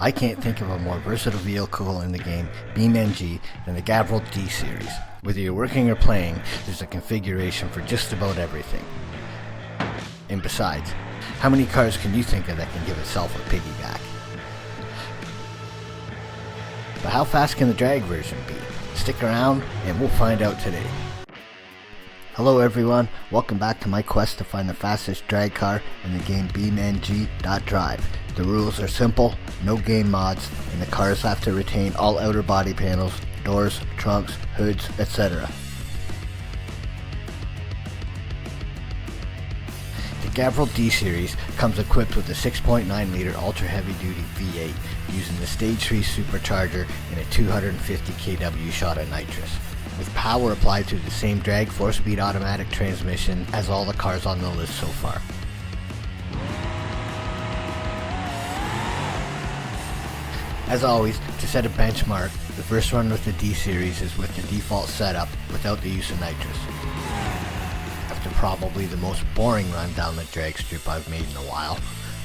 I can't think of a more versatile vehicle in the game, BeamNG, than the Gavril D-Series. Whether you're working or playing, there's a configuration for just about everything. And besides, how many cars can you think of that can give itself a piggyback? But how fast can the drag version be? Stick around and we'll find out today. Hello everyone, welcome back to my quest to find the fastest drag car in the game BeamNG.drive. The rules are simple, no game mods, and the cars have to retain all outer body panels, doors, trunks, hoods, etc. The Gavril D-Series comes equipped with a 6.9 liter ultra heavy duty V8 using the Stage 3 supercharger and a 250 kW shot of nitrous, with power applied to the same drag 4-speed automatic transmission as all the cars on the list so far. As always, to set a benchmark, the first run with the D-Series is with the default setup without the use of nitrous. After probably the most boring run down the drag strip I've made in a while,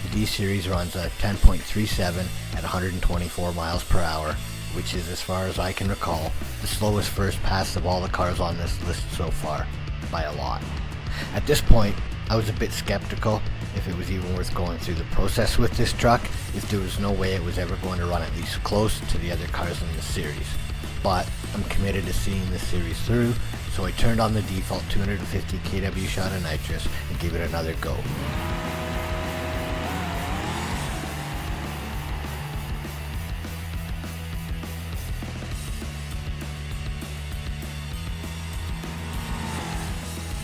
the D-Series runs a 10.37 at 124 miles per hour, which is, as far as I can recall, the slowest first pass of all the cars on this list so far, by a lot. At this point, I was a bit skeptical if it was even worth going through the process with this truck, if there was no way it was ever going to run at least close to the other cars in the series. But I'm committed to seeing this series through, so I turned on the default 250 kW shot of nitrous and gave it another go.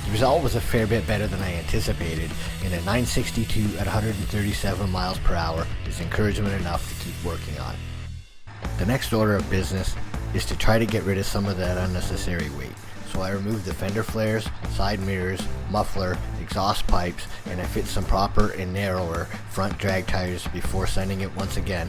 The result was a fair bit better than I anticipated, and a 962 at 137 miles per hour is encouragement enough to keep working on. The next order of business is to try to get rid of some of that unnecessary weight. So I removed the fender flares, side mirrors, muffler, exhaust pipes, and I fit some proper and narrower front drag tires before sending it once again.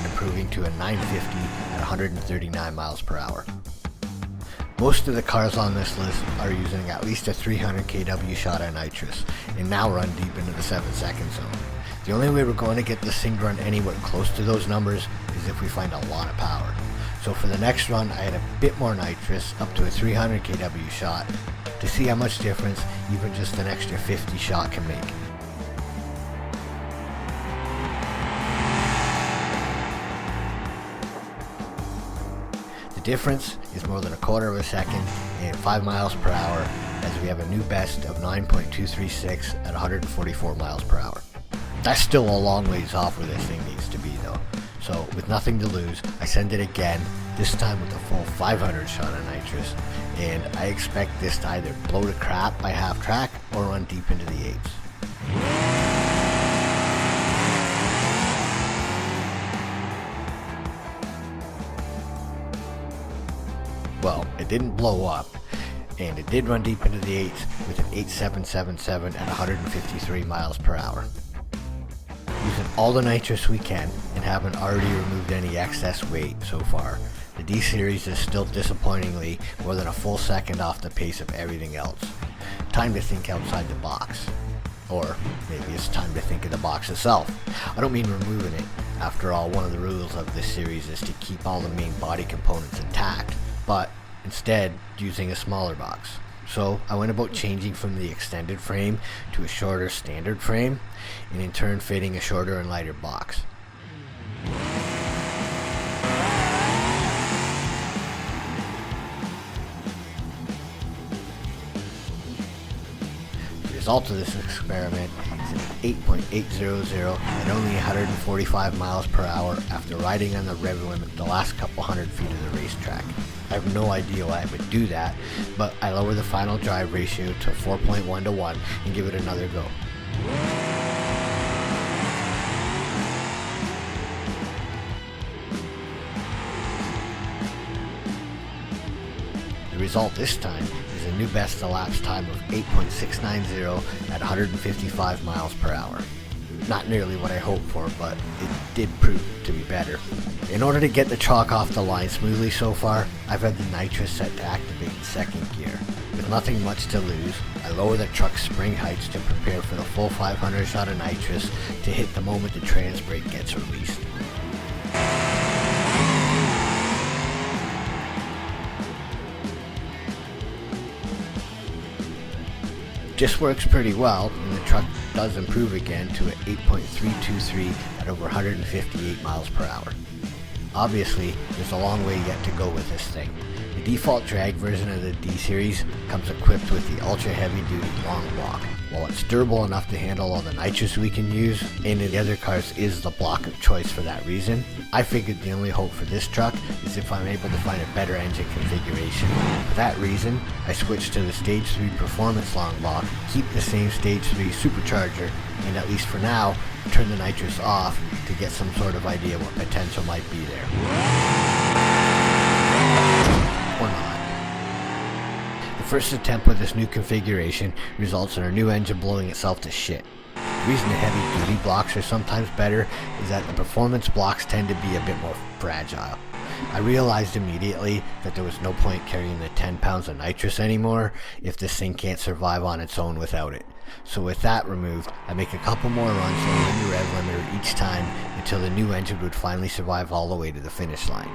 Improving to a 950 at 139 miles per hour. Most of the cars on this list are using at least a 300 kW shot of nitrous, and now run deep into the 7-second zone. The only way we're going to get this thing to run anywhere close to those numbers is if we find a lot of power. So for the next run, I had a bit more nitrous, up to a 300 kW shot, to see how much difference even just an extra 50 shot can make. The difference is more than a quarter of a second and 5 miles per hour, as we have a new best of 9.236 at 144 miles per hour. That's still a long ways off where this thing needs to be though. So with nothing to lose, I send it again, this time with a full 500 shot of nitrous, and I expect this to either blow to crap by half track or run deep into the 8s. Well, it didn't blow up, and it did run deep into the 8s with an 8777 at 153 miles per hour. Using all the nitrous we can and haven't already removed any excess weight so far, the D-Series is still disappointingly more than a full second off the pace of everything else. Time to think outside the box. Or maybe it's time to think of the box itself. I don't mean removing it. After all, one of the rules of this series is to keep all the main body components intact, but instead using a smaller box. So I went about changing from the extended frame to a shorter standard frame, and in turn fitting a shorter and lighter box. The result of this experiment is an 8.800 at only 145 miles per hour after riding on the rev limit the last couple hundred feet of the racetrack. I have no idea why I would do that, but I lower the final drive ratio to 4.1 to 1 and give it another go. The result this time is a new best elapsed time of 8.690 at 155 miles per hour. Not nearly what I hoped for, but it did prove to be better. In order to get the truck off the line smoothly so far, I've had the nitrous set to activate in second gear. With nothing much to lose, I lower the truck's spring heights to prepare for the full 500 shot of nitrous to hit the moment the trans brake gets released. Just works pretty well, and the truck does improve again to an 8.323 at over 158 miles per hour. Obviously, there's a long way yet to go with this thing. The default drag version of the D-Series comes equipped with the ultra heavy duty long block. While it's durable enough to handle all the nitrous we can use, and in the other cars is the block of choice for that reason, I figured the only hope for this truck is if I'm able to find a better engine configuration. For that reason, I switched to the Stage 3 Performance long block, keep the same Stage 3 supercharger, and at least for now, turn the nitrous off to get some sort of idea what potential might be there. Or not. The first attempt with this new configuration results in our new engine blowing itself to shit. The reason the heavy duty blocks are sometimes better is that the performance blocks tend to be a bit more fragile. I realized immediately that there was no point carrying the 10 pounds of nitrous anymore if this thing can't survive on its own without it. So with that removed, I make a couple more runs lowering the rev limiter each time until the new engine would finally survive all the way to the finish line.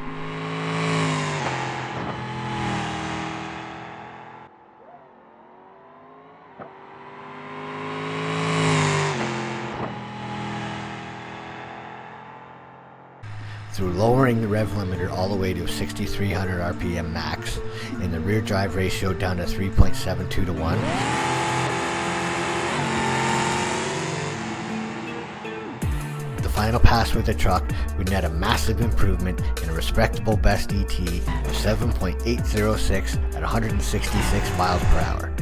Through lowering the rev limiter all the way to 6,300 RPM max and the rear drive ratio down to 3.72 to 1, the final pass with the truck would net a massive improvement in a respectable best ET of 7.806 at 166 miles per hour.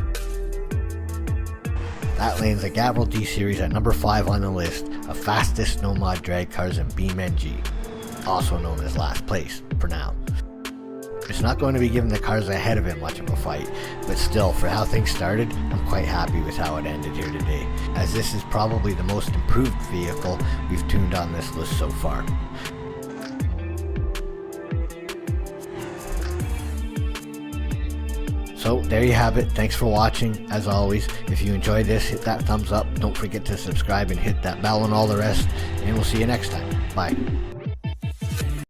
That lands the Gavril D-Series at number 5 on the list of fastest no-mod drag cars in BeamNG, also known as last place for now. It's not going to be giving the cars ahead of it much of a fight, but still, for how things started, I'm quite happy with how it ended here today, as this is probably the most improved vehicle we've tuned on this list so far. So there you have it. Thanks for watching. As always, if you enjoyed this, hit that thumbs up. Don't forget to subscribe and hit that bell and all the rest, and we'll see you next time. Bye.